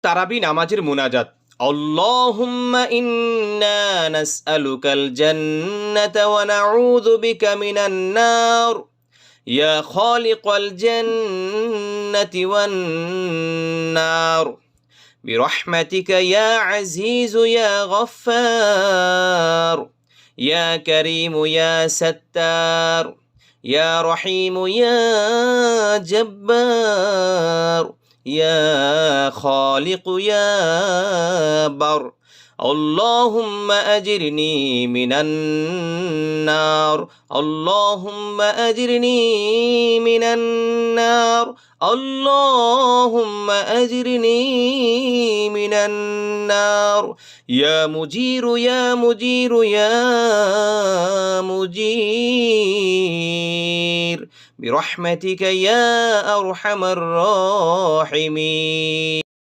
তারাবি নামাজের মুনাজাত আল্লাহুম্মা ইন্না নাসআলুকাল জান্নাতা ওয়া নাউযু বিকা মিনান নার ইয়া খালিকাল জান্নাতি ওয়ান নার برحمتك يا عزيز يا غفار يا كريم يا ستار يا رحيم يا جبار يا خالق يا بر اللهم أجرني من النار اللهم أجرني من النار اللهم أجرني من النار يا مجير يا مجير يا مجير برحمتك يا أرحم الراحمين